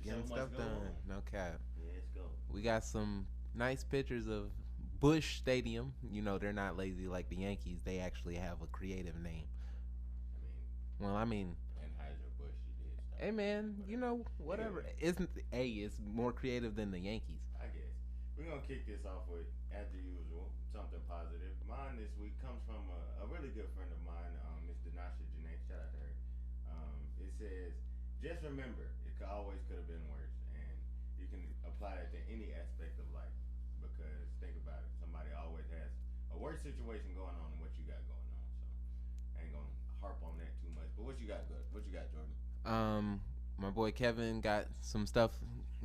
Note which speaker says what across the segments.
Speaker 1: Getting
Speaker 2: So much
Speaker 1: stuff
Speaker 2: going
Speaker 1: done.
Speaker 2: on.
Speaker 1: No cap.
Speaker 2: Yeah, let's go.
Speaker 1: We got some nice pictures of Bush Stadium. You know, they're not lazy like the Yankees. They actually have a creative name.
Speaker 2: I mean,
Speaker 1: Well, I mean,
Speaker 2: Anheuser Busch, you did start
Speaker 1: hey
Speaker 2: with that.
Speaker 1: man, you
Speaker 2: Whatever.
Speaker 1: know, whatever.
Speaker 2: Anyway,
Speaker 1: Isn't it's more creative than the Yankees.
Speaker 2: I guess we're gonna kick this off with, as usual, something positive. Mine this week comes from a really good friend of mine, Miss Denasha Janae. Shout out to her. It says, just remember, it always could have been worse, and you can apply that to any aspect of life. Because think about it, somebody always has a worse situation going on than what you got going on. So I ain't gonna harp on that too much. But what you got good? What you got, Jordan?
Speaker 1: Um, my boy Kevin got some stuff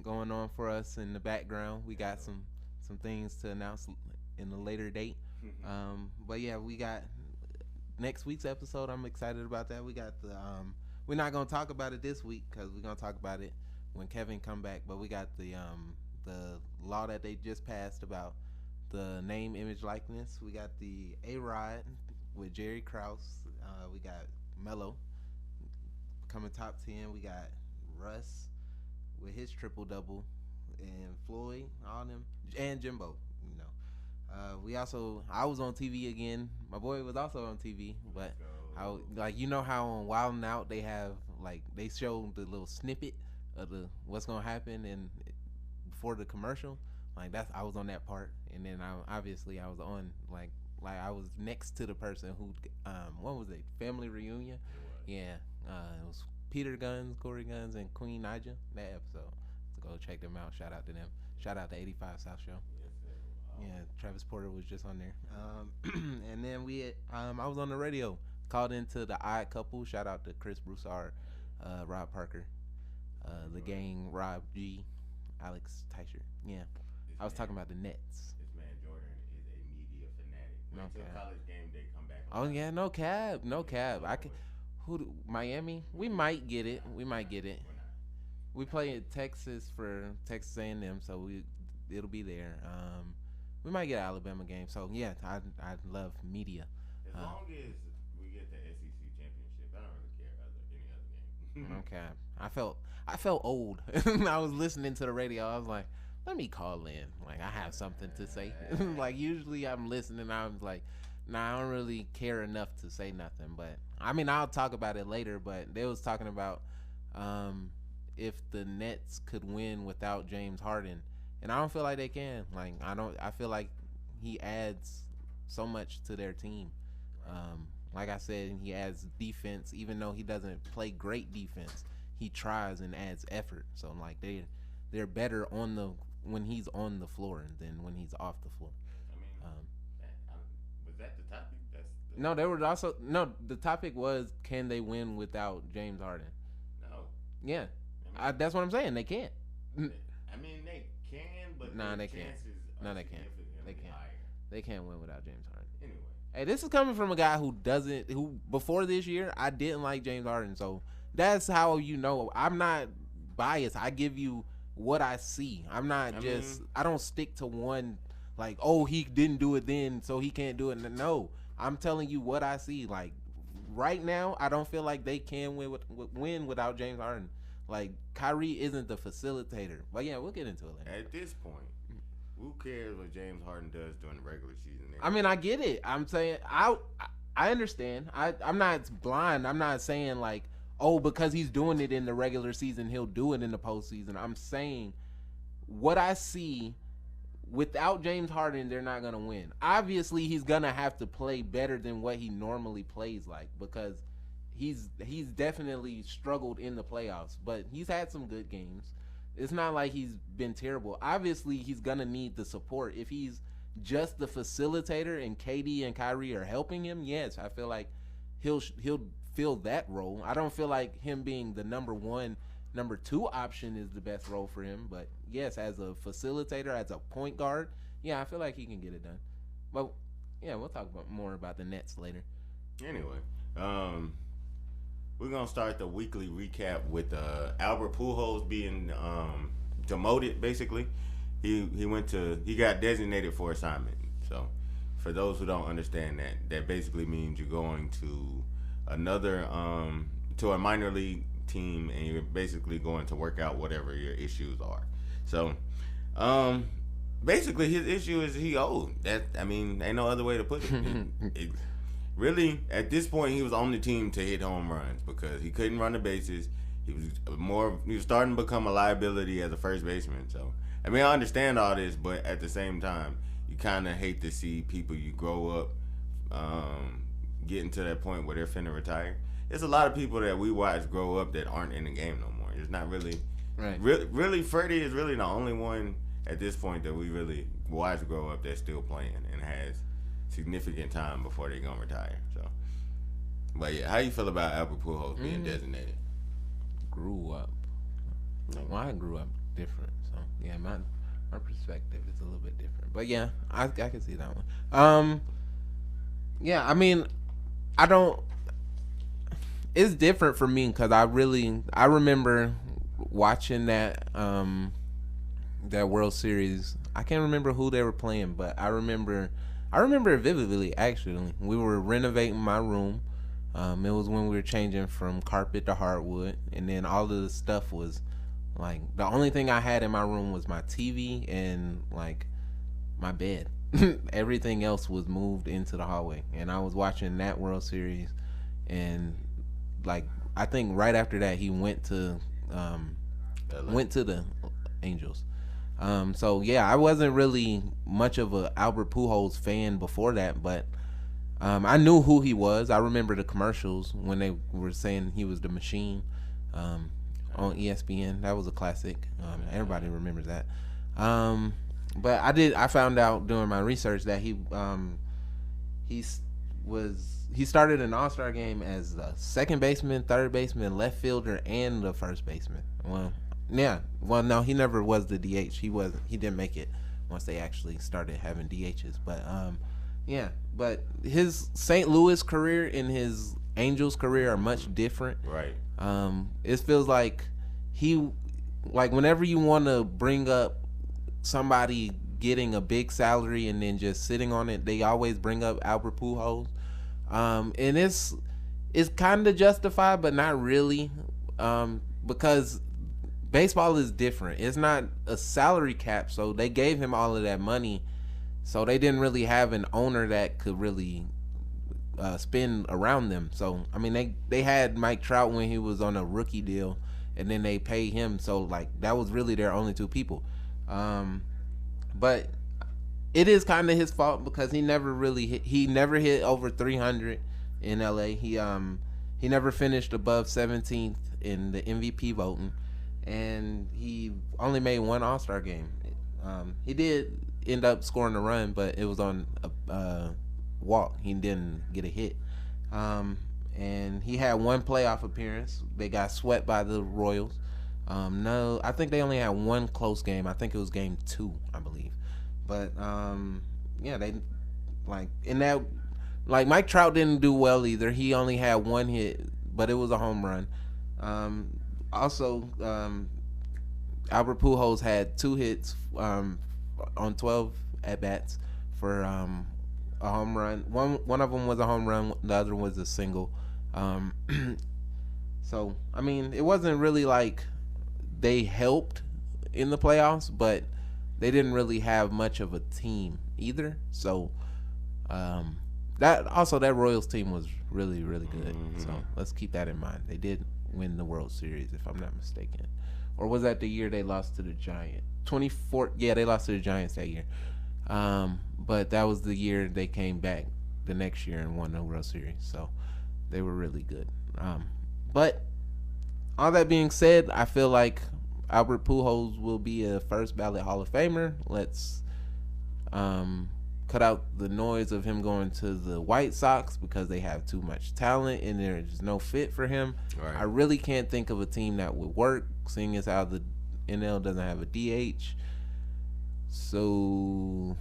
Speaker 1: going on for us in the background. We
Speaker 2: Let's
Speaker 1: got
Speaker 2: go.
Speaker 1: some things to announce in a later date. But yeah, we got next week's episode. I'm excited about that. We got the we're not gonna talk about it this week because we're gonna talk about it when Kevin come back. But we got the law that they just passed about the name, image, likeness. We got the A Rod with Jerry Krause. We got Mello coming top 10. We got Russ with his triple double, and Floyd, all them, and Jimbo. You know, we also I was on TV again. My boy was also on TV,
Speaker 2: Let's
Speaker 1: but I
Speaker 2: go.
Speaker 1: like you know how on Wild 'N Out they have like they show the little snippet of the what's gonna happen and before the commercial. Like that's I was on that part, and then I was on like I was next to the person who what was it, family reunion?
Speaker 2: It was.
Speaker 1: Yeah, it was Peter Guns, Corey Guns, and Queen Naja. That episode. So go check them out. Shout out to them. Shout out to 85 South Show.
Speaker 2: Yes, sir.
Speaker 1: Yeah, Travis Porter was just on there. And then I was on the radio, called into the Odd Couple. Shout out to Chris Broussard, Rob Parker, the gang, Rob G, Alex Teicher. Yeah,
Speaker 2: This
Speaker 1: I was
Speaker 2: man,
Speaker 1: talking about the Nets.
Speaker 2: this man Jordan is a media fanatic.
Speaker 1: No
Speaker 2: Wait till
Speaker 1: cap.
Speaker 2: college game day come back
Speaker 1: Oh
Speaker 2: on.
Speaker 1: yeah, no cab, no
Speaker 2: It's
Speaker 1: cab. I
Speaker 2: over
Speaker 1: can.
Speaker 2: with.
Speaker 1: Miami? We might get it. We might get it.
Speaker 2: We're not.
Speaker 1: We play at Texas for Texas A&M, so it'll be there. We might get an Alabama game. So yeah, I love media.
Speaker 2: As
Speaker 1: Uh,
Speaker 2: long as we get the SEC championship, I don't really care any other game.
Speaker 1: okay, I felt old. I was listening to the radio. I was like, let me call in. Like I have something to say. Like usually I'm listening. I was like, nah, I don't really care enough to say nothing. But I mean, I'll talk about it later. But they was talking about um, if the Nets could win without James Harden, and I don't feel like they can. Like I don't. I feel like he adds so much to their team.
Speaker 2: Right.
Speaker 1: Like I said, he adds defense, even though he doesn't play great defense. He tries and adds effort. So like they're better on the when he's on the floor than when he's off the floor.
Speaker 2: I mean,
Speaker 1: Um,
Speaker 2: was that the topic?
Speaker 1: no, there was also no. The topic was can they win without James Harden?
Speaker 2: no.
Speaker 1: Yeah,
Speaker 2: I mean,
Speaker 1: that's what I'm saying. They can't.
Speaker 2: I mean they can, but
Speaker 1: Nah,
Speaker 2: their
Speaker 1: they can't.
Speaker 2: chances
Speaker 1: No,
Speaker 2: are
Speaker 1: they can't.
Speaker 2: significantly
Speaker 1: They can't.
Speaker 2: higher.
Speaker 1: They can't win without James Harden.
Speaker 2: Anyway,
Speaker 1: Hey, this is coming from a guy who before this year I didn't like James Harden. So that's how you know I'm not biased. I give you what I see. I'm not
Speaker 2: I
Speaker 1: just
Speaker 2: mean,
Speaker 1: I don't stick to one like oh he didn't do it then so he can't do it. No, I'm telling you what I see. Like right now, I don't feel like they can win without James Harden. Like Kyrie isn't the facilitator. But yeah, we'll get into it later.
Speaker 2: at this point, who cares what James Harden does during the regular season?
Speaker 1: I mean, I get it. I'm saying I understand. I'm not blind. I'm not saying like oh because he's doing it in the regular season he'll do it in the postseason. I'm saying what I see without James Harden they're not gonna win. Obviously he's gonna have to play better than what he normally plays like because he's definitely struggled in the playoffs, but he's had some good games. It's not like he's been terrible. Obviously, he's gonna need the support. If he's just the facilitator and KD and Kyrie are helping him, yes, I feel like he'll fill that role. I don't feel like him being the number one, number two option is the best role for him. But yes, as a facilitator, as a point guard, yeah, I feel like he can get it done. But yeah, we'll talk more about the Nets later.
Speaker 2: Anyway, we're gonna start the weekly recap with Albert Pujols being demoted. Basically, he got designated for assignment. So, for those who don't understand that basically means you're going to another to a minor league team, and you're basically going to work out whatever your issues are. So, basically, his issue is he old. That ain't no other way to put it. Really, at this point, he was on the team to hit home runs because he couldn't run the bases. He was starting to become a liability as a first baseman. So, I understand all this, but at the same time, you kind of hate to see people you grow up getting to that point where they're finna retire. There's a lot of people that we watch grow up that aren't in the game no more. It's not really,
Speaker 1: right.
Speaker 2: Really, Freddie is really the only one at this point that we really watch grow up that's still playing and has significant time before they're gonna retire. So, but yeah, how you feel about Albert Pujols being designated?
Speaker 1: Grew up. Well, I grew up different, so yeah, my perspective is a little bit different. But yeah, I can see that one. Yeah, I don't. It's different for me because I remember watching that that World Series. I can't remember who they were playing, but I remember it vividly. Actually, we were renovating my room. It was when we were changing from carpet to hardwood, and then all of the stuff was like the only thing I had in my room was my TV and like my bed. Everything else was moved into the hallway, and I was watching that World Series, and like I think right after that he went to the Angels. So yeah, I wasn't really much of a Albert Pujols fan before that, but I knew who he was. I remember the commercials when they were saying he was the machine on ESPN. That was a classic. Everybody remembers that. But I found out during my research that he started an All-Star game as the second baseman, third baseman, left fielder, and the first baseman. Well, yeah. Well, no, he never was the DH. He didn't make it once they actually started having DHs. But yeah. But his St. Louis career and his Angels career are much different.
Speaker 2: Right.
Speaker 1: It feels like whenever you want to bring up somebody getting a big salary and then just sitting on it, they always bring up Albert Pujols. And it's kind of justified, but not really, because baseball is different. It's not a salary cap, so they gave him all of that money, so they didn't really have an owner that could really spin around them. So they had Mike Trout when he was on a rookie deal, and then they paid him. So like that was really their only two people. But it is kind of his fault because he never hit over 300 in LA. He never finished above 17th in the MVP voting, and he only made one All-Star game. He did end up scoring a run, but it was on a walk. He didn't get a hit. And he had one playoff appearance. They got swept by the Royals. No, I think they only had one close game. I think it was game 2, I believe. But yeah, they in that Mike Trout didn't do well either. He only had one hit, but it was a home run. Also, Albert Pujols had 2 hits on 12 at bats for a home run. One of them was a home run. The other was a single. So it wasn't really like they helped in the playoffs, but they didn't really have much of a team either. So that Royals team was really, really good. Mm-hmm. So let's keep that in mind. They did win the World Series, if I'm not mistaken. Or was that the year they lost to the Giants? 24. Yeah, they lost to the Giants that year. But that was the year they came back the next year and won the World Series. So they were really good. But all that being said, I feel like Albert Pujols will be a first ballot Hall of Famer. Let's cut out the noise of him going to the White Sox because they have too much talent and there's no fit for him. Right. I really can't think of a team that would work, seeing as how the NL doesn't have a DH. So,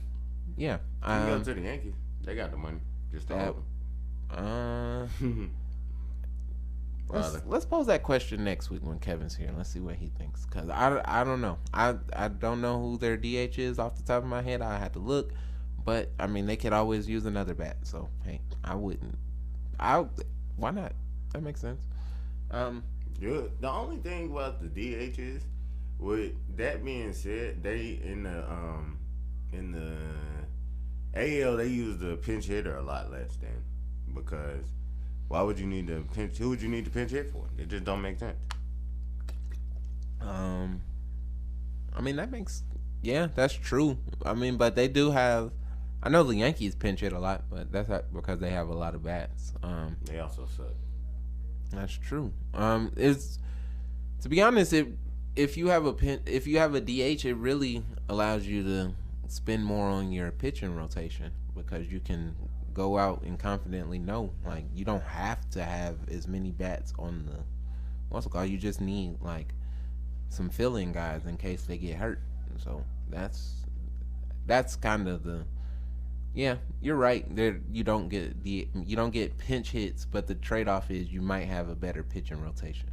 Speaker 1: yeah.
Speaker 2: You go to the Yankees. They got the money. Just to hold them.
Speaker 1: Let's pose that question next week when Kevin's here. Let's see what he thinks. Because I don't know. I don't know who their DH is off the top of my head. I had to look. But, they could always use another bat. So, hey, I wouldn't. Why not? That makes sense.
Speaker 2: The only thing about the DH is, with that being said, they in the AL they use the pinch hitter a lot less than, because why would you need to pinch? Who would you need to pinch hit for? It just don't make sense.
Speaker 1: I mean that's true. I mean, but they do have. I know the Yankees pinch hit a lot, but that's not because they have a lot of bats.
Speaker 2: They also suck.
Speaker 1: That's true. Is to be honest, if you have a DH, it really allows you to spend more on your pitching rotation because you can go out and confidently know, like, you don't have to have as many bats on the what's it called. You just need like some fill-in guys in case they get hurt. So that's kind of the. Yeah, you're right. There you don't get pinch hits, but the trade-off is you might have a better pitching rotation.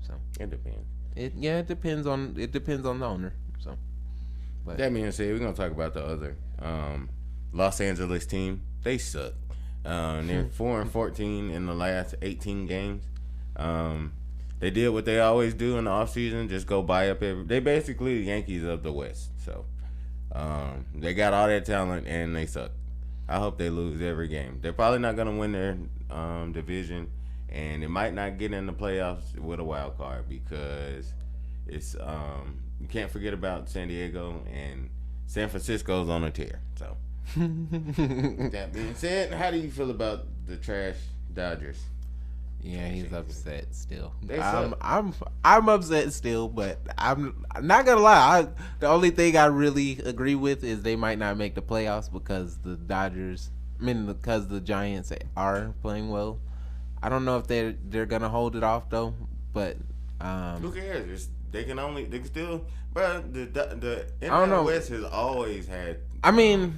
Speaker 1: So
Speaker 2: it depends.
Speaker 1: It depends on the owner. So,
Speaker 2: but that being said, we're gonna talk about the other Los Angeles team. They suck. They're 4-14 in the last 18 games. They did what they always do in the offseason, just go buy up they basically the Yankees of the West. So. They got all that talent and they suck. I hope they lose every game. They're probably not going to win their division, and it might not get in the playoffs with a wild card because it's you can't forget about San Diego, and San Francisco's on a tear. So that being said, how do you feel about the trash Dodgers?
Speaker 1: Yeah, he's upset still.
Speaker 2: I'm
Speaker 1: upset still, but I'm not gonna lie. The only thing I really agree with is they might not make the playoffs because because the Giants are playing well. I don't know if they're gonna hold it off though, but
Speaker 2: who cares? They can still, bro. The NL West has always had.
Speaker 1: I mean,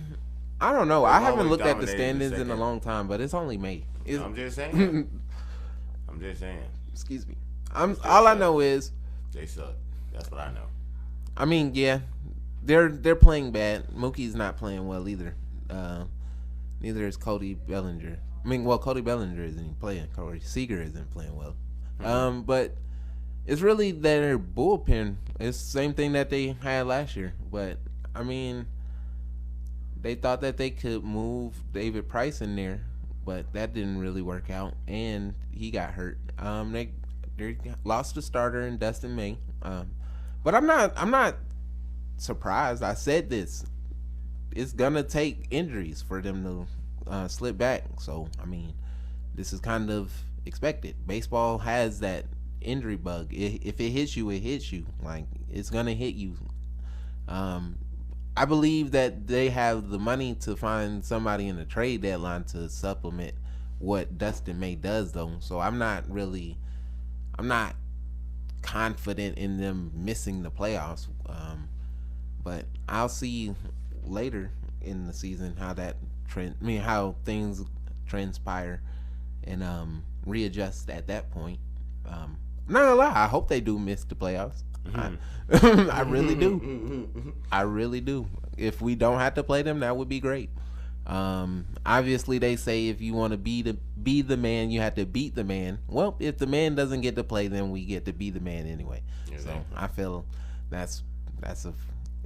Speaker 1: I don't know. I haven't looked at the standings in a long time, but it's only May.
Speaker 2: I'm just saying. I'm just saying.
Speaker 1: Excuse me. All I know is
Speaker 2: they suck. That's what I know.
Speaker 1: I mean, yeah, they're playing bad. Mookie's not playing well either. Neither is Cody Bellinger. I mean, well, Cody Bellinger isn't playing. Corey Seager isn't playing well. Mm-hmm. But it's really their bullpen. It's the same thing that they had last year. But I mean, they thought that they could move David Price in there, but that didn't really work out, and he got hurt. They lost the starter in Dustin May. But I'm not surprised. I said this. It's gonna take injuries for them to slip back. So I mean, this is kind of expected. Baseball has that injury bug. If it hits you, it hits you. Like, it's gonna hit you. I believe that they have the money to find somebody in the trade deadline to supplement what Dustin May does, though. So I'm not confident in them missing the playoffs. But I'll see later in the season how things transpire and readjust at that point. I'm not gonna lie, I hope they do miss the playoffs. Mm-hmm. I really do. I really do. If we don't have to play them, that would be great. Obviously, they say if you want to be the man, you have to beat the man. Well, if the man doesn't get to play, then we get to be the man anyway. Exactly. So I feel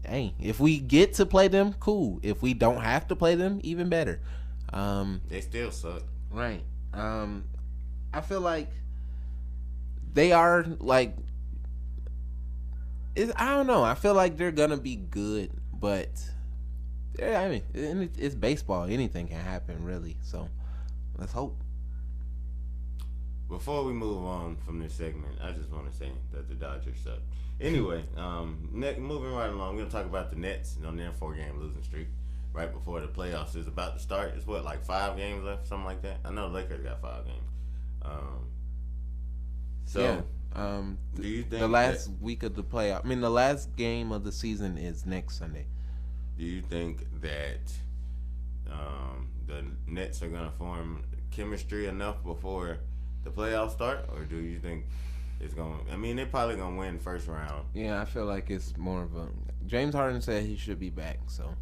Speaker 1: hey, if we get to play them, cool. If we don't have to play them, even better.
Speaker 2: They still suck.
Speaker 1: Right. I feel like they are like. I don't know. I feel like they're gonna be good, but yeah, I mean, it's baseball. Anything can happen, really. So let's hope.
Speaker 2: Before we move on from this segment, I just want to say that the Dodgers suck. Anyway, moving right along, we're gonna talk about the Nets on their 4-game losing streak. Right before the playoffs is about to start. It's what, like 5 games left, something like that. I know the Lakers got 5 games. Do you think
Speaker 1: the last week of the playoff? I mean, the last game of the season is next Sunday.
Speaker 2: Do you think that the Nets are going to form chemistry enough before the playoffs start, or do you think it's going? I mean, they're probably going to win first round.
Speaker 1: Yeah, I feel like it's more of a. James Harden said he should be back, so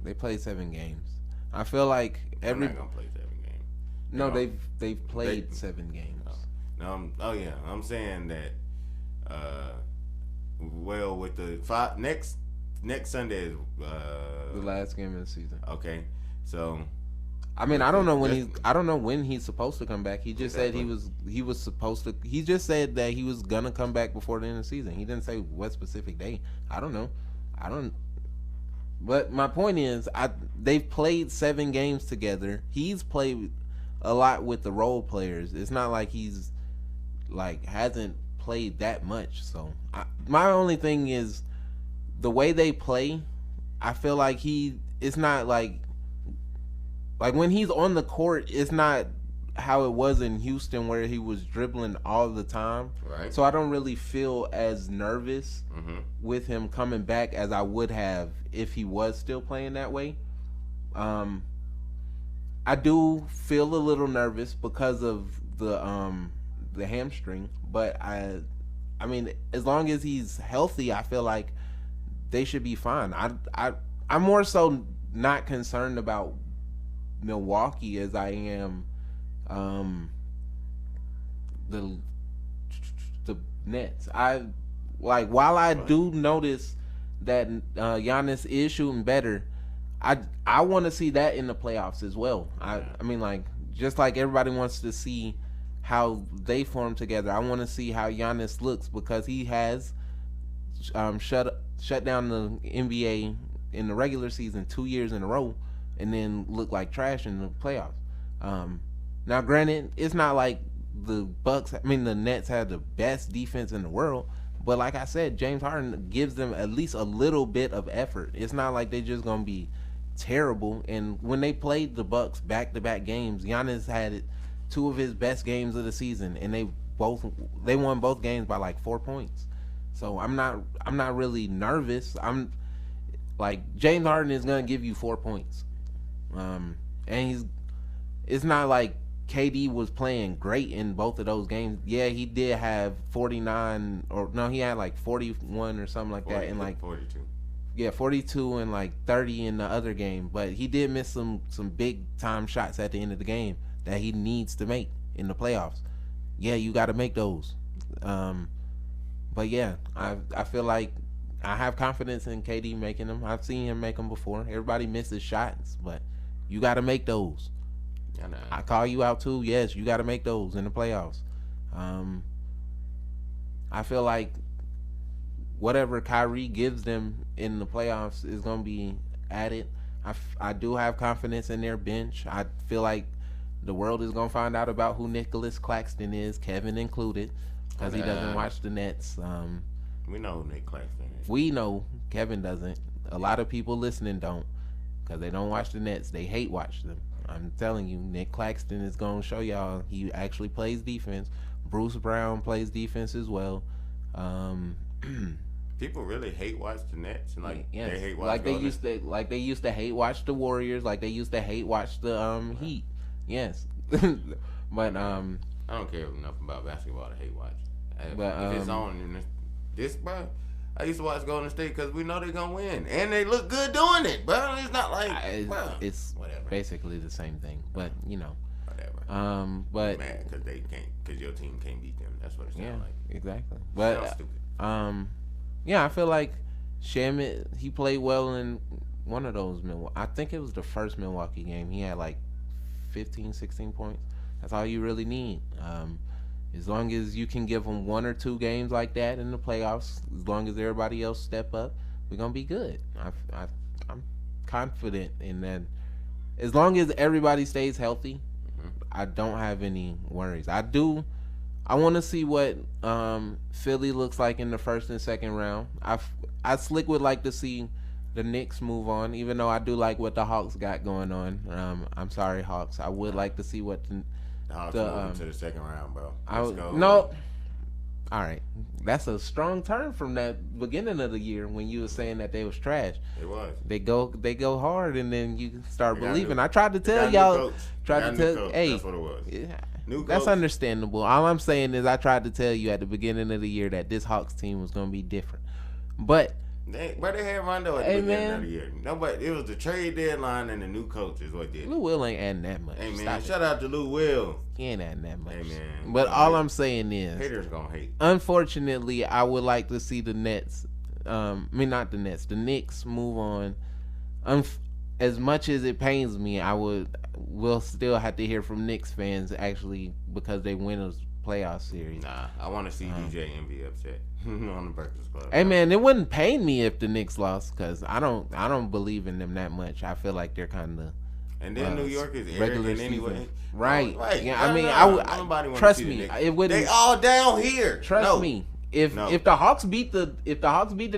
Speaker 1: they played 7 games. I feel like
Speaker 2: they're not going to play 7 games.
Speaker 1: No, they've played 7 games.
Speaker 2: I'm saying that. Well, with the next Sunday is
Speaker 1: The last game of the season.
Speaker 2: okay. So
Speaker 1: I mean, I don't know when he's supposed to come back. He just said he was supposed to. He just said that he was gonna come back before the end of the season. He didn't say what specific day. I don't know. I don't. But my point is, they've played 7 games together. He's played a lot with the role players. It's not like he's hasn't played that much. So my only thing is the way they play. I feel like it's not like when he's on the court, it's not how it was in Houston where he was dribbling all the time.
Speaker 2: Right.
Speaker 1: So I don't really feel as nervous with him coming back as I would have if he was still playing that way. I do feel a little nervous because of the hamstring, but I mean, as long as he's healthy, I feel like they should be fine. I'm more so not concerned about Milwaukee as I am the Nets. While I do notice that Giannis is shooting better, I want to see that in the playoffs as well. I mean, like, just like everybody wants to see how they form together, I want to see how Giannis looks because he has shut down the NBA in the regular season 2 years in a row and then look like trash in the playoffs. Now, granted, it's not like the Nets had the best defense in the world, but like I said, James Harden gives them at least a little bit of effort. It's not like they're just gonna be terrible. And when they played the Bucks back-to-back games, Giannis had 2 of his best games of the season, and they won both games by like 4 points. So I'm not really nervous. I'm like, James Harden is gonna give you 4 points, and it's not like KD was playing great in both of those games. Yeah, he did have 49, or no, he had like 41 or something like that, and like
Speaker 2: 42.
Speaker 1: Yeah, 42 and like 30 in the other game. But he did miss some big time shots at the end of the game that he needs to make in the playoffs. Yeah, you got to make those. But yeah, I feel like I have confidence in KD making them. I've seen him make them before. Everybody misses shots, but you got to make those. I call you out too. Yes, you got to make those in the playoffs. I feel like whatever Kyrie gives them in the playoffs is going to be added. I do have confidence in their bench. I feel like the world is going to find out about who Nicholas Claxton is, Kevin included, because he doesn't watch the Nets.
Speaker 2: We know who Nick Claxton is.
Speaker 1: We know. Kevin doesn't. A lot of people listening don't, because they don't watch the Nets. They hate watch them. I'm telling you, Nick Claxton is going to show y'all he actually plays defense. Bruce Brown plays defense as well.
Speaker 2: People really hate watch the Nets, and they hate watch
Speaker 1: like they used to hate watch the Warriors, like they used to hate watch the Heat. Yes, but
Speaker 2: I don't care enough about basketball to hate watch.
Speaker 1: But
Speaker 2: if it's on in this, bro. I used to watch Golden State because we know they're gonna win, and they look good doing it. But it's not like
Speaker 1: it's
Speaker 2: whatever.
Speaker 1: Basically the same thing. But
Speaker 2: whatever.
Speaker 1: But
Speaker 2: mad because your team can't beat them. That's what it sounds like.
Speaker 1: Exactly. But I feel like Shamet, he played well in one of those I think it was the first Milwaukee game. He had like 15, 16 points. That's all you really need. As long as you can give them 1 or 2 games like that in the playoffs, as long as everybody else step up, we're gonna be good. I'm confident in that. As long as everybody stays healthy, I don't have any worries. I want to see what Philly looks like in the first and second round. I slick would like to see the Knicks move on, even though I do like what the Hawks got going on. I'm sorry, Hawks. I would like to see what the
Speaker 2: Hawks move to the second round, bro. Let's go.
Speaker 1: No. All right. That's a strong turn from that beginning of the year when you were saying that they was trash.
Speaker 2: It was.
Speaker 1: They go hard, and then you start believing. I tried to tell y'all. Hey,
Speaker 2: that's what it was.
Speaker 1: Yeah.
Speaker 2: New
Speaker 1: That's
Speaker 2: coach.
Speaker 1: understandable. All I'm saying is I tried to tell you at the beginning of the year that this Hawks team was going to be different. But
Speaker 2: They had Rondo at the beginning of the year. Nobody. It was the trade deadline and the new coach is what did it.
Speaker 1: Lou Will ain't adding that much.
Speaker 2: Hey man, shout out to Lou Will.
Speaker 1: He ain't adding that much.
Speaker 2: Hey man.
Speaker 1: But all I'm saying is,
Speaker 2: haters gonna hate.
Speaker 1: Unfortunately, I would like to see the Nets. Not the Nets. The Knicks move on. As much as it pains me, we'll still have to hear from Knicks fans actually because they win a playoff series.
Speaker 2: Nah, I want to see DJ Envy upset on the Breakfast Club.
Speaker 1: Hey man, it wouldn't pain me if the Knicks lost because I don't believe in them that much. I feel like they're kind of.
Speaker 2: And then New York is arrogant anyway.
Speaker 1: Right.
Speaker 2: Right.
Speaker 1: Yeah, I mean,
Speaker 2: nobody
Speaker 1: trust me. It wouldn't.
Speaker 2: They all down here.
Speaker 1: Trust me. If the Hawks beat the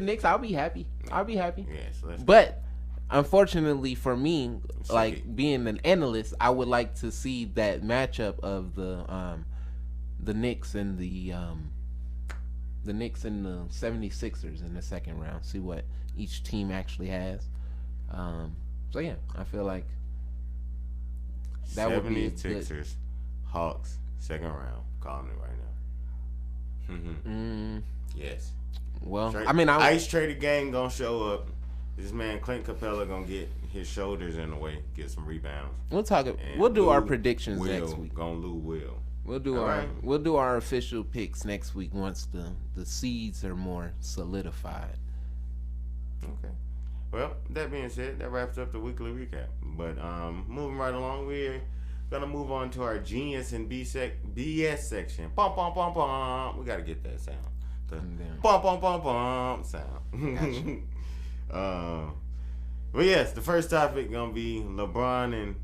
Speaker 1: Knicks, I'll be happy.
Speaker 2: Yes.
Speaker 1: But unfortunately for me, like being an analyst, I would like to see that matchup of the Knicks and the 76ers in the second round. See what each team actually has. So yeah, I feel like that would be
Speaker 2: 76ers, Hawks, second round. Calling it right now. Yes.
Speaker 1: Well,
Speaker 2: Ice Trader Gang gonna show up. This man Clint Capella gonna get his shoulders in the way, get some rebounds.
Speaker 1: We'll do our predictions next week.
Speaker 2: Gonna Lou Will.
Speaker 1: We'll do our official picks next week once the seeds are more solidified.
Speaker 2: Okay. Well, that being said, that wraps up the weekly recap. But moving right along, we're gonna move on to our Genius and BS section. Bum bum bum bum. We gotta get that sound. The bum bum bum bum sound.
Speaker 1: Gotcha.
Speaker 2: But yes, the first topic gonna be LeBron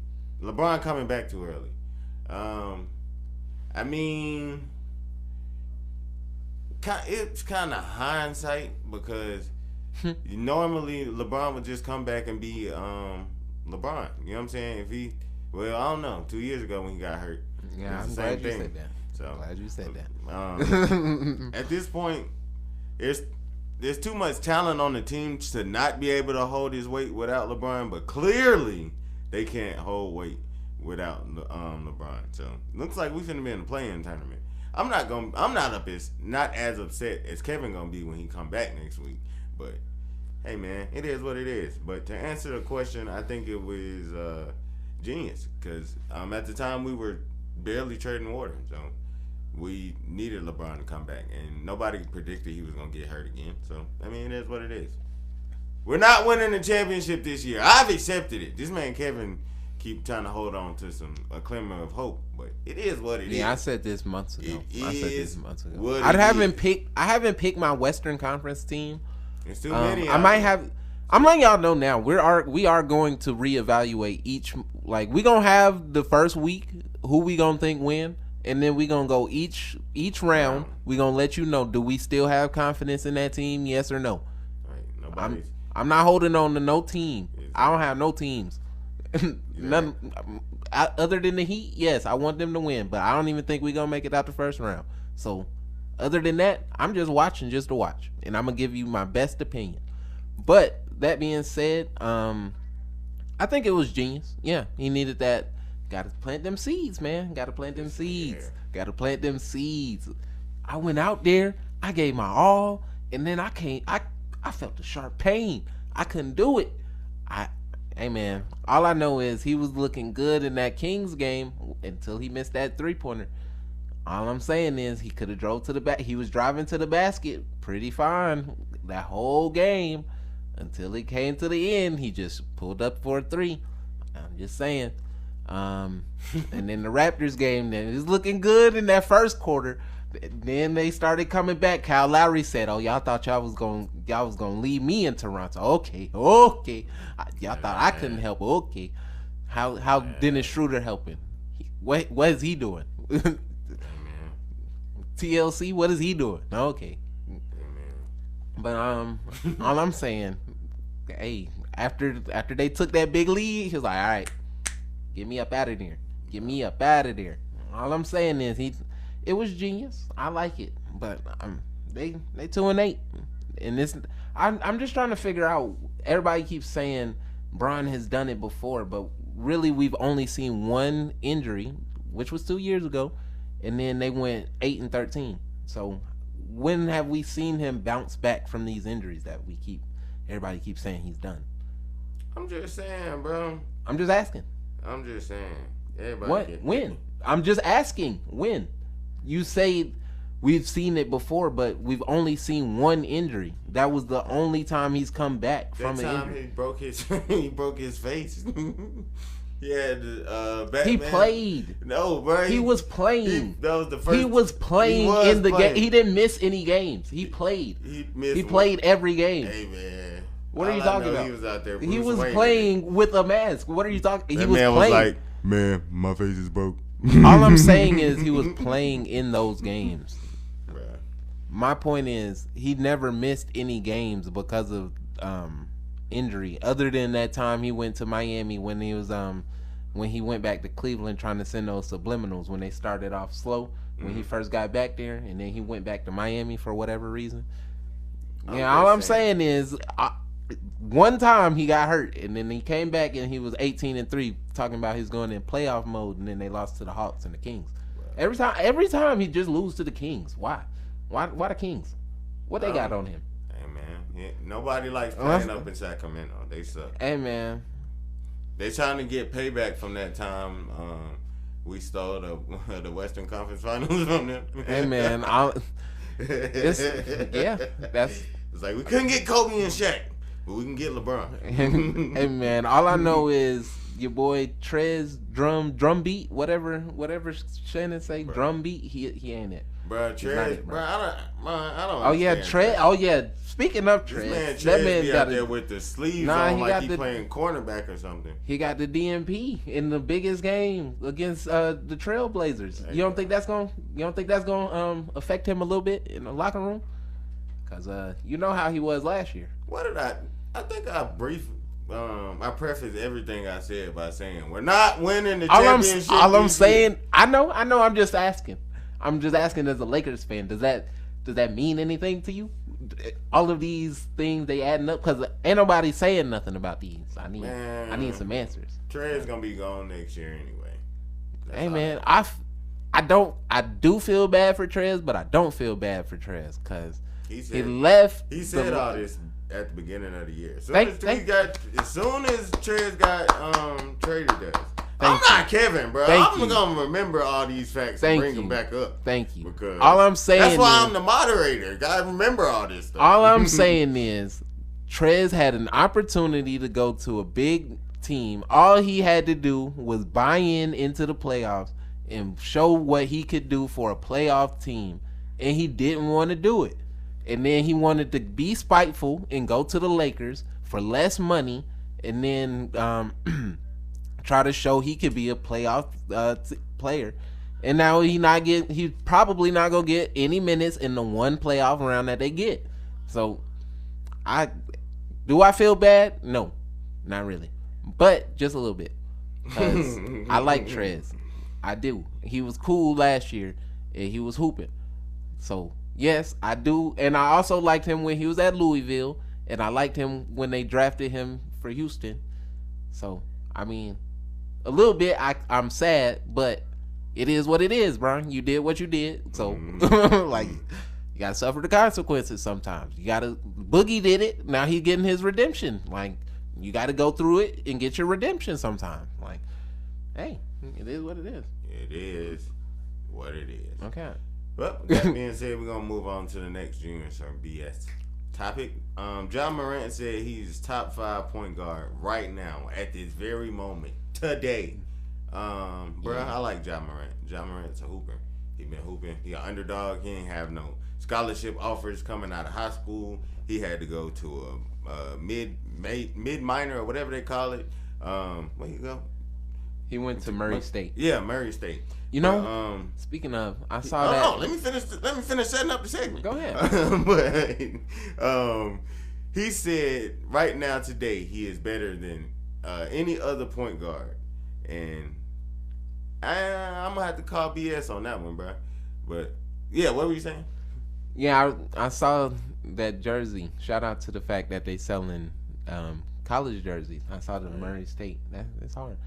Speaker 2: coming back too early. I mean, it's kind of hindsight because normally LeBron would just come back and be LeBron. You know what I'm saying? I don't know. 2 years ago when he got hurt.
Speaker 1: Yeah, I'm glad you said that.
Speaker 2: So
Speaker 1: glad you said that.
Speaker 2: At this point, there's too much talent on the team to not be able to hold his weight without LeBron, but clearly they can't hold weight without LeBron. So looks like we finna be in the play-in tournament. I'm not as upset as Kevin gonna be when he come back next week. But hey man, it is what it is. But to answer the question, I think it was genius because at the time we were barely trading water, so we needed LeBron to come back, and nobody predicted he was gonna get hurt again. So I mean, it is what it is. We're not winning the championship this year. I've accepted it. This man Kevin keep trying to hold on to a glimmer of hope, but it is what it is.
Speaker 1: Yeah, I said this months ago.
Speaker 2: I
Speaker 1: haven't picked my Western Conference team.
Speaker 2: It's too many.
Speaker 1: I'm letting y'all know now. We are going to reevaluate each. Like we gonna have the first week who we gonna think win, and then we gonna go each round. We gonna let you know. Do we still have confidence in that team? Yes or no?
Speaker 2: Right.
Speaker 1: I'm not holding on to no team. I don't have no teams. None other than the Heat. Yes, I want them to win, but I don't even think we're gonna make it out the first round. So, other than that, I'm just watching just to watch, and I'm gonna give you my best opinion. But that being said, I think it was genius. Yeah, he needed that. Got to plant them seeds, man. Got to plant them seeds. Got to plant them seeds. I went out there. I gave my all, and then I felt the sharp pain. I couldn't do it. Hey man, all I know is he was looking good in that Kings game until he missed that 3-pointer. All I'm saying is he could have drove to the back. He was driving to the basket pretty fine that whole game until it came to the end. He just pulled up for a 3. I'm just saying. And then the Raptors game, then it was looking good in that first quarter. Then they started coming back. Kyle Lowry said, "Oh, y'all thought y'all was gonna leave me in Toronto? Okay. Y'all thought I couldn't help? Okay. How Dennis Schroeder helping? What is he doing? TLC, what is he doing? Okay. But all I'm saying, hey, after they took that big lead, he was like, all right, get me up out of there. Get me up out of there. All I'm saying is it was genius. I like it, but they 2-8, and this I'm just trying to figure out. Everybody keeps saying Bron has done it before, but really we've only seen one injury, which was 2 years ago, and then they went 8-13. So when have we seen him bounce back from these injuries that we keep everybody keeps saying he's done.
Speaker 2: I'm just saying, bro.
Speaker 1: I'm just asking.
Speaker 2: I'm just saying. Everybody
Speaker 1: What? When? I'm just asking. When? You say we've seen it before, but we've only seen one injury. That was the only time he's come back from an injury.
Speaker 2: He broke his he broke his face. Yeah, Batman.
Speaker 1: He played.
Speaker 2: No, bro.
Speaker 1: He was playing.
Speaker 2: That was the first.
Speaker 1: He was playing in the game. He didn't miss any games. He played. He played every game.
Speaker 2: Hey, man.
Speaker 1: What are you talking about?
Speaker 2: He was out there.
Speaker 1: He was playing with a mask. What are you talking?
Speaker 2: That man was like, man, my face is broke.
Speaker 1: All I'm saying is he was playing in those games.
Speaker 2: Bruh.
Speaker 1: My point is he never missed any games because of injury, other than that time he went to Miami when he was when he went back to Cleveland trying to send those subliminals when they started off slow when he first got back there, and then he went back to Miami for whatever reason. Yeah, all I'm saying is one time he got hurt, and then he came back and he was 18-3, talking about he's going in playoff mode, and then they lost to the Hawks and the Kings. Every time he just lose to the Kings. Why the Kings? What they got on him?
Speaker 2: Hey man, nobody likes playing up in Sacramento. They suck.
Speaker 1: Hey man,
Speaker 2: they trying to get payback from that time we stole the Western Conference Finals from them.
Speaker 1: Hey man, it's
Speaker 2: like we couldn't get Kobe and Shaq, but we can get LeBron.
Speaker 1: Hey man, all I know is your boy Trez drum beat, whatever Shannon say, bro. Drum beat, he ain't it.
Speaker 2: Bro, Trez, bro, I don't.
Speaker 1: Oh yeah, Trez. Oh yeah. Speaking of Trez,
Speaker 2: that man got there with the sleeves on like he playing cornerback or something.
Speaker 1: He got the DMP in the biggest game against the Trailblazers. You don't think that's gonna affect him a little bit in the locker room? Cause you know how he was last year.
Speaker 2: What did I think I briefly. I preface everything I said by saying we're not winning the championship.
Speaker 1: All I'm saying, I know. I'm just asking. I'm just asking as a Lakers fan. Does that mean anything to you? All of these things they adding up, because ain't nobody saying nothing about these. I need some answers.
Speaker 2: Trey's gonna be gone next year anyway.
Speaker 1: Hey man, I do feel bad for Trez, but I don't feel bad for Trez because he left.
Speaker 2: He said all this at the beginning of the year. As soon as Trez got traded us. I'm not Kevin, bro. I'm gonna remember all these facts and bring them back up.
Speaker 1: Thank you.
Speaker 2: Because
Speaker 1: all I'm saying
Speaker 2: that's why I'm the moderator. Gotta remember all this stuff.
Speaker 1: All I'm saying is Trez had an opportunity to go to a big team. All he had to do was buy into the playoffs and show what he could do for a playoff team. And he didn't want to do it. And then he wanted to be spiteful and go to the Lakers for less money and then try to show he could be a playoff player. And now he's probably not gonna get any minutes in the one playoff round that they get. So I feel bad? No, not really, but just a little bit. Cause I like Trez. I do. He was cool last year and he was hooping. So yes, I do. And I also liked him when he was at Louisville, and I liked him when they drafted him for Houston. So I mean, a little bit I'm sad, but it is what it is, bro. You did what you did. So like you gotta suffer the consequences sometimes. Boogie did it. Now he's getting his redemption. Like you gotta go through it and get your redemption sometime. Like, hey, it is what it is.
Speaker 2: It is what it is.
Speaker 1: Okay.
Speaker 2: Well, that being said, we're gonna move on to the next Junior Sir BS topic. John Morant said he's top 5 point guard right now at this very moment. Today. I like John Morant. John Morant's a hooper. He been hooping. He an underdog. He ain't have no scholarship offers coming out of high school. He had to go to a mid minor or whatever they call it. Where you go?
Speaker 1: He went to Murray State.
Speaker 2: Yeah, Murray State.
Speaker 1: You know, speaking of, I saw that.
Speaker 2: Oh, let me finish setting up the segment.
Speaker 1: Go ahead.
Speaker 2: But he said right now today he is better than any other point guard, and I'm gonna have to call BS on that one, bro. But yeah, what were you saying?
Speaker 1: Yeah, I saw that jersey. Shout out to the fact that they selling college jerseys. I saw the Murray State. It's hard.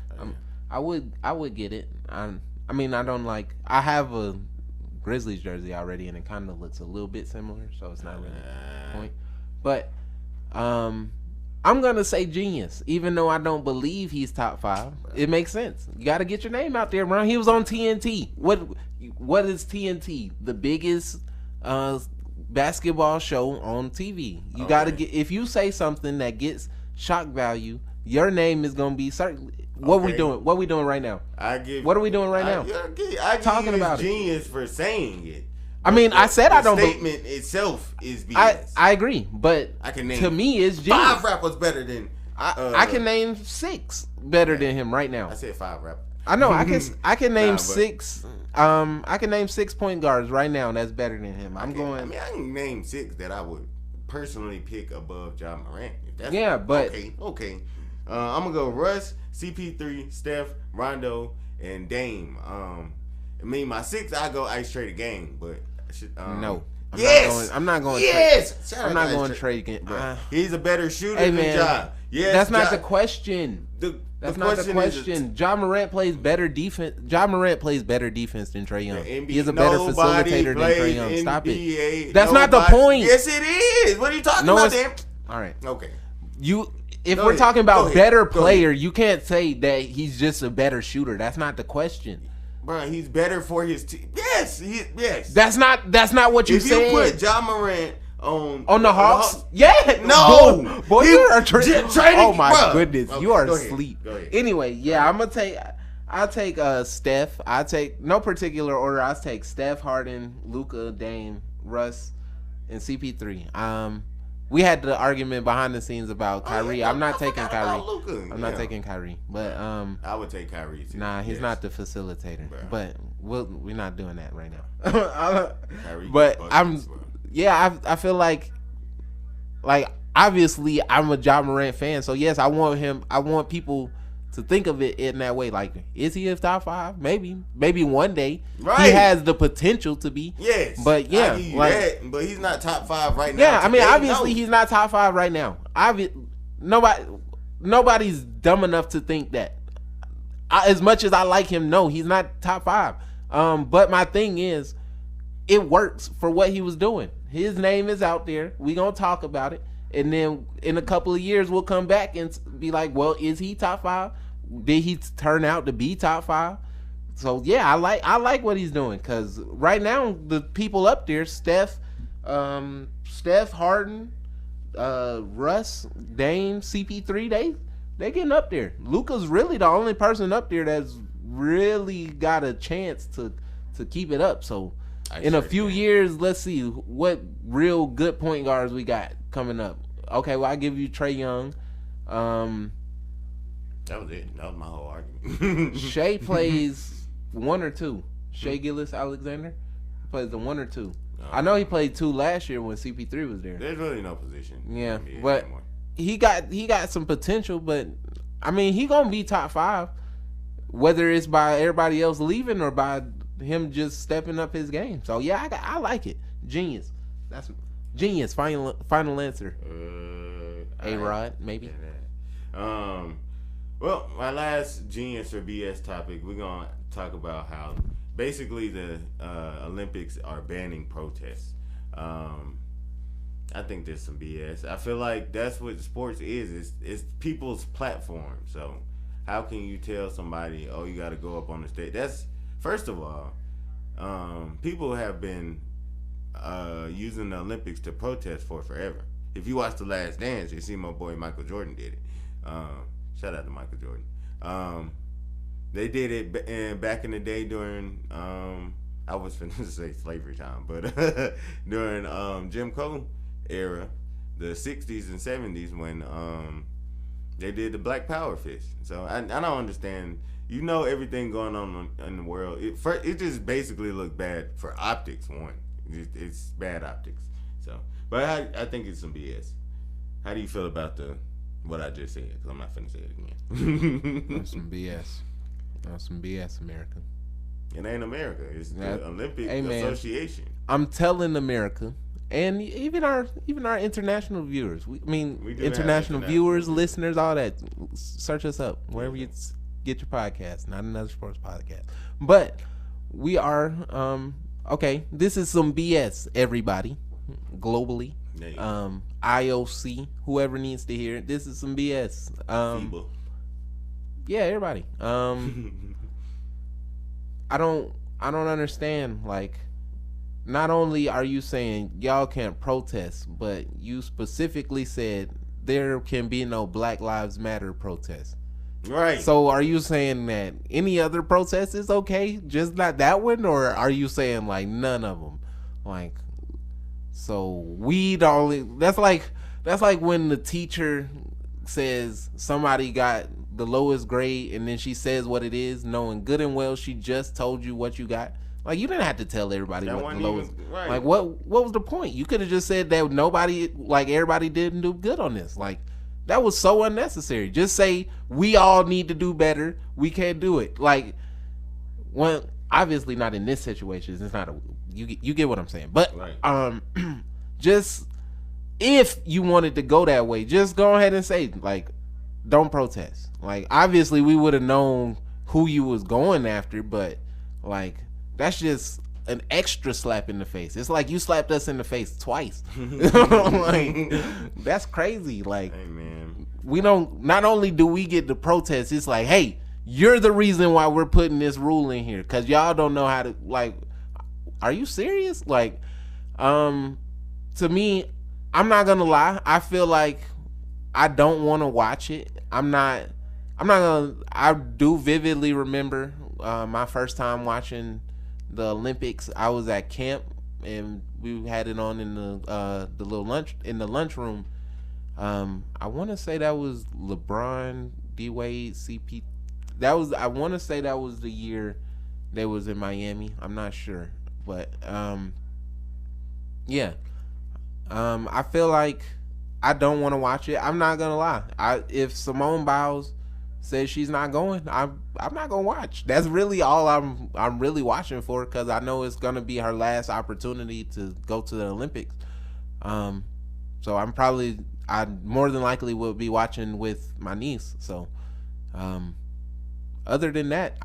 Speaker 1: I would get it. I have a Grizzlies jersey already, and it kind of looks a little bit similar, so it's not really the point. But I'm gonna say genius, even though I don't believe he's top 5. It makes sense. You got to get your name out there, bro. He was on TNT. What is TNT? The biggest basketball show on TV. You got to get. If you say something that gets shock value, your name is gonna be certain. What we doing? What we doing right now? What are we doing right now?
Speaker 2: I
Speaker 1: talking about
Speaker 2: genius for saying it.
Speaker 1: I mean, I said I don't.
Speaker 2: The statement itself is BS.
Speaker 1: I agree, but
Speaker 2: I can name
Speaker 1: to me it's genius.
Speaker 2: 5 rappers better than.
Speaker 1: I can name 6 better than him right now.
Speaker 2: I said 5 rappers.
Speaker 1: I know. I can name 6. I can name 6 point guards right now, and that's better than him. I
Speaker 2: can name 6 that I would personally pick above Ja Morant. Okay. I'm gonna go Russ, CP3, Steph, Rondo, and Dame. My 6, I go Ice Trader Game, but
Speaker 1: no.
Speaker 2: I'm
Speaker 1: not going.
Speaker 2: Yes,
Speaker 1: I'm not going to trade again.
Speaker 2: He's a better shooter than Ja. Yes,
Speaker 1: that's not the question. That's not the question. Ja Morant plays better defense. Ja Morant plays better defense than Trae Young. He is a better facilitator than Trae Young. Stop it. That's not the point.
Speaker 2: Yes, it is. What are you talking about, Dan?
Speaker 1: All right.
Speaker 2: Okay.
Speaker 1: If we're talking about better player, you can't say that he's just a better shooter. That's not the question.
Speaker 2: Bro, he's better for his team. Yes.
Speaker 1: That's not what you said.
Speaker 2: If you put Ja Morant on
Speaker 1: the Hawks,
Speaker 2: no,
Speaker 1: boy, you are trading. Oh my goodness,
Speaker 2: okay,
Speaker 1: you are asleep. Anyway, yeah, I'll take Steph. I take no particular order. I'll take Steph, Harden, Luka, Dame, Russ, and CP3. We had the argument behind the scenes about Kyrie. I'm not taking Kyrie. I'm not taking Kyrie, but
Speaker 2: I would take Kyrie too.
Speaker 1: Nah, he's not the facilitator. Bro. But we're not doing that right now. But I feel like obviously I'm a Ja Morant fan, so yes, I want him. I want people to think of it in that way. Like, is he a top 5? Maybe one day. Right. He has the potential to be.
Speaker 2: Yes.
Speaker 1: But yeah,
Speaker 2: but he's not top 5 right now.
Speaker 1: Yeah, I mean, obviously he's not top 5 right now. Nobody's dumb enough to think that. As much as I like him, no, he's not top 5. But my thing is, it works for what he was doing. His name is out there. We gonna talk about it, and then in a couple of years we'll come back and be like, well, is he top 5? Did he turn out to be top 5? So yeah, I like what he's doing, because right now the people up there, Steph, Harden, Russ, Dame, CP3, they getting up there. Luka's really the only person up there that's really got a chance to keep it up. So in a few years, let's see what real good point guards we got coming up. Okay, well, I give you Trae Young.
Speaker 2: That was it. That was my whole argument.
Speaker 1: Shea plays 1 or 2. Shea Gilgeous-Alexander plays the 1 or 2. I know he played 2 last year when CP3 was there.
Speaker 2: There's really no position.
Speaker 1: Yeah, but he got some potential. But I mean, he gonna be top 5, whether it's by everybody else leaving or by him just stepping up his game. So yeah, I like it. Genius. That's genius. Final answer. A-Rod, maybe.
Speaker 2: Well, my last genius or BS topic, we're gonna talk about how basically the Olympics are banning protests. I think there's some BS. I feel like that's what sports is. It's people's platform. So how can you tell somebody, oh, you got to go up on the stage? That's, first of all, people have been using the Olympics to protest for forever. If you watch The Last Dance, you see my boy Michael Jordan did it. Shout out to Michael Jordan. They did it back in the day during, I was finna say slavery time, but during Jim Crow era, the 60s and 70s, when they did the Black Power fist. So I don't understand. You know everything going on in the world. It just basically looked bad for optics. One, it's bad optics. So, but I think it's some BS. How do you feel about what I just said? Because I'm not finna say it again.
Speaker 1: That's some BS. That's some BS, America.
Speaker 2: It ain't America. It's the Olympic Association.
Speaker 1: I'm telling America, and even our international viewers. We international viewers, listeners, all that. Search us up wherever you get your podcast. Not Another Sports Podcast, but we are okay. This is some BS, everybody, globally. IOC, whoever needs to hear it. This is some BS. Yeah, everybody. I don't understand. Like, not only are you saying y'all can't protest, but you specifically said there can be no Black Lives Matter protest.
Speaker 2: Right.
Speaker 1: So are you saying that any other protest is okay, just not that one, or are you saying like none of them? Like, so we don't. That's like when the teacher says somebody got the lowest grade, and then she says what it is, knowing good and well she just told you what you got. Like, you didn't have to tell everybody
Speaker 2: that
Speaker 1: what the lowest.
Speaker 2: Right.
Speaker 1: Like, what was the point? You could have just said that nobody, like everybody, didn't do good on this. Like, that was so unnecessary. Just say we all need to do better. We can't do it. Like, when obviously not in this situation. It's not a you get what I'm saying. But
Speaker 2: right.
Speaker 1: Just if you wanted to go that way, just go ahead and say like, don't protest. Like, obviously we would have known who you was going after, but like, that's just an extra slap in the face. It's like you slapped us in the face twice. Like, that's crazy. Like,
Speaker 2: hey, man.
Speaker 1: We don't. Not only do we get the protest, it's like, hey, you're the reason why we're putting this rule in here because y'all don't know how to. Like, are you serious? Like, to me, I'm not gonna lie. I feel like I don't want to watch it. I'm not gonna. I do vividly remember my first time watching the Olympics. I was at camp and we had it on in the little lunchroom. I want to say that was LeBron, D Wade, CP. I want to say that was the year they was in Miami. I'm not sure, but yeah. I feel like I don't want to watch it. I'm not gonna lie. If Simone Biles says she's not going, I'm not gonna watch. That's really all I'm really watching for, because I know it's gonna be her last opportunity to go to the Olympics. So I more than likely will be watching with my niece. So other than that,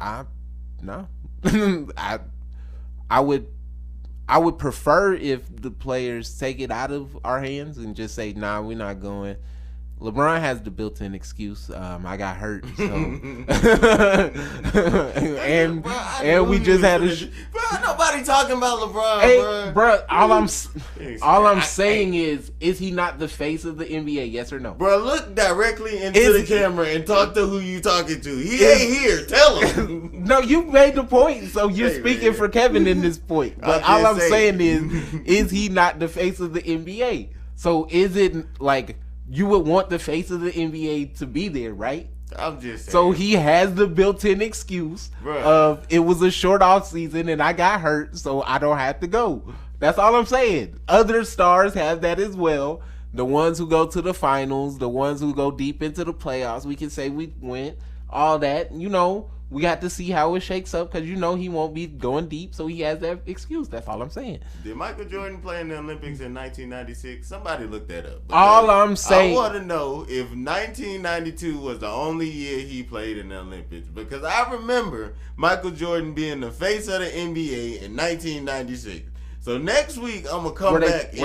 Speaker 1: no. I would prefer if the players take it out of our hands and just say, nah, we're not going. LeBron has the built-in excuse. I got hurt, so and we just had a.
Speaker 2: Bro, nobody talking about LeBron,
Speaker 1: hey, bro. All I'm saying is he not the face of the NBA? Yes or no?
Speaker 2: Bro, look directly into the camera and talk to who you talking to. He ain't here. Tell him.
Speaker 1: No, you made the point, so you're speaking for Kevin in this point. But all I'm saying is he not the face of the NBA? So is it like? You would want the face of the NBA to be there, right?
Speaker 2: I'm just saying.
Speaker 1: So he has the built-in excuse of it was a short off season and I got hurt, so I don't have to go. That's all I'm saying. Other stars have that as well. The ones who go to the finals, the ones who go deep into the playoffs, we can say we went. All that, we got to see how it shakes up because he won't be going deep, so he has that excuse. That's all I'm saying.
Speaker 2: Did Michael Jordan play in the Olympics in 1996? Somebody look that up.
Speaker 1: All I'm saying,
Speaker 2: I want to know if 1992 was the only year he played in the Olympics, because I remember Michael Jordan being the face of the NBA in 1996. So next week I'm gonna come back.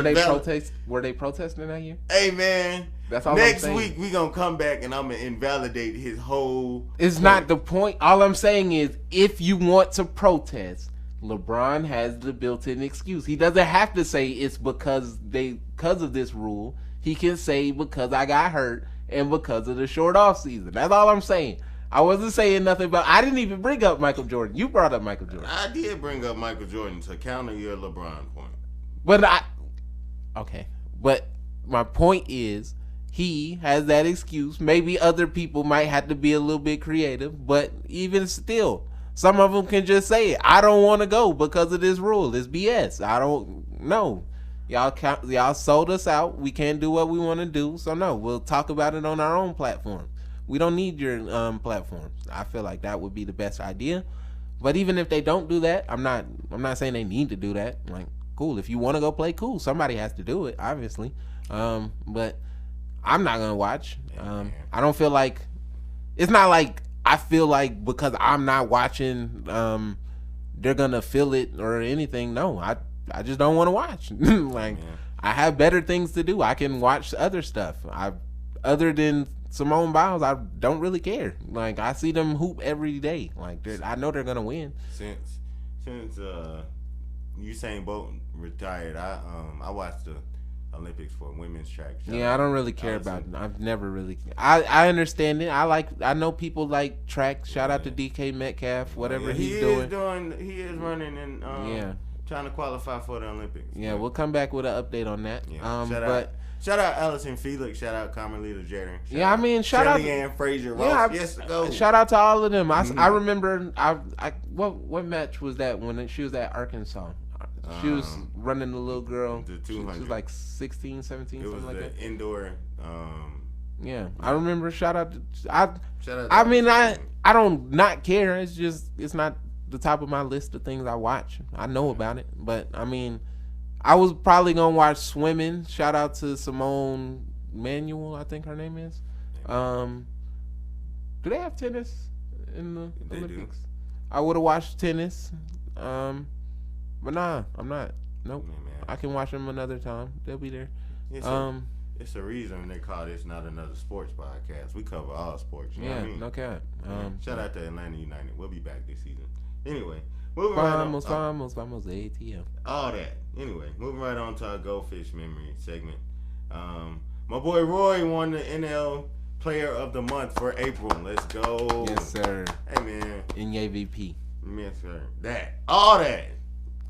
Speaker 1: Were they protesting that year?
Speaker 2: Hey man,
Speaker 1: that's all.
Speaker 2: Next week we gonna come back and I'm gonna invalidate his whole.
Speaker 1: It's not the point. All I'm saying is, if you want to protest, LeBron has the built-in excuse. He doesn't have to say it's because of this rule. He can say because I got hurt and because of the short off season. That's all I'm saying. I wasn't saying nothing about. I didn't even bring up Michael Jordan. You brought up Michael Jordan.
Speaker 2: I did bring up Michael Jordan to counter your LeBron point.
Speaker 1: But my point is, he has that excuse. Maybe other people might have to be a little bit creative, but even still, some of them can just say, I don't want to go because of this rule. It's BS. I don't know. Y'all sold us out. We can't do what we want to do. So no, we'll talk about it on our own platform. We don't need your platforms. I feel like that would be the best idea. But even if they don't do that, I'm not saying they need to do that. Like, cool. If you want to go play, cool. Somebody has to do it, obviously. But I'm not gonna watch. I don't feel like it's not like I feel like because I'm not watching, they're gonna feel it or anything. No, I just don't want to watch. Like, I have better things to do. I can watch other stuff. Other than Simone Biles, I don't really care. Like, I see them hoop every day. Like, I know they're gonna win.
Speaker 2: Since Usain Bolt retired, I watched the Olympics for women's track.
Speaker 1: I don't really care about it. I've never really. I understand it. I know people like track. Shout out to DK Metcalf. Whatever he's doing.
Speaker 2: He is running and trying to qualify for the Olympics.
Speaker 1: Yeah, we'll come back with an update on that.
Speaker 2: Yeah. Shout out Allison Felix. Shout out Carmelita
Speaker 1: Shout
Speaker 2: Jeter.
Speaker 1: out
Speaker 2: Kellyanne Frazier. Ross. Yes, go.
Speaker 1: Shout out to all of them. I remember. What match was that when she was at Arkansas? She was running the little girl.
Speaker 2: The 200.
Speaker 1: She was like 16, 17, something like that.
Speaker 2: It was the indoor.
Speaker 1: I remember. Shout out. I don't not care. It's not the top of my list of things I watch. I know about it, but I mean, I was probably gonna watch swimming. Shout out to Simone Manuel, I think her name is. Do they have tennis in the Olympics? Do. I would have watched tennis. But nah, I'm not. Nope. I can watch them another time. They'll be there.
Speaker 2: It's a reason they call this not another sports podcast. We cover all sports. You know what I mean?
Speaker 1: No cap.
Speaker 2: Shout out to Atlanta United. We'll be back this season. Anyway,
Speaker 1: moving right on. Vamos, ATL.
Speaker 2: All that. Anyway, moving right on to our Goldfish memory segment. My boy Roy won the NL Player of the Month for April. Let's go.
Speaker 1: Yes, sir.
Speaker 2: Hey, man.
Speaker 1: Inye VP.
Speaker 2: Yes, sir. All that.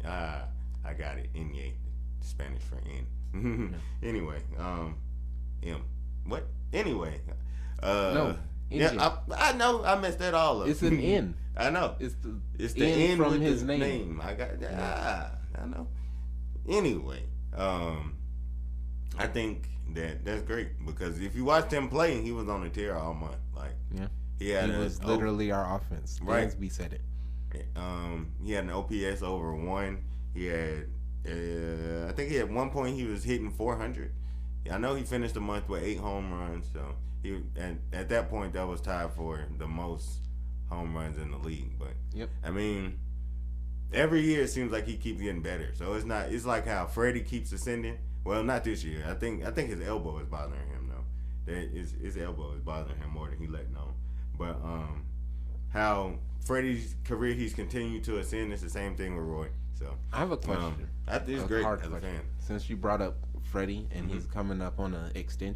Speaker 2: I got it. Inye. Spanish for N. Anyway, M. What? Anyway.
Speaker 1: No.
Speaker 2: Yeah, I know. I messed that all up.
Speaker 1: It's an N.
Speaker 2: I know.
Speaker 1: It's the N from his
Speaker 2: name. I got that. I know. Anyway, I think that's great because if you watched him play, he was on the tear all month. Like, he
Speaker 1: was literally our offense.
Speaker 2: Right.
Speaker 1: Dansby said it.
Speaker 2: He had an OPS over 1. He had, I think he at one point he was hitting 400. I know he finished the month with 8 home runs. So at that point that was tied for the most home runs in the league. But I mean, every year it seems like he keeps getting better. So it's like how Freddie keeps ascending. Well, not this year. I think his elbow is bothering him though. His elbow is bothering him more than he letting on. But how Freddie's career he's continued to ascend. It's the same thing with Roy. So
Speaker 1: I have a question.
Speaker 2: I think it's great as a fan.
Speaker 1: Since you brought up Freddie and he's coming up on an extension.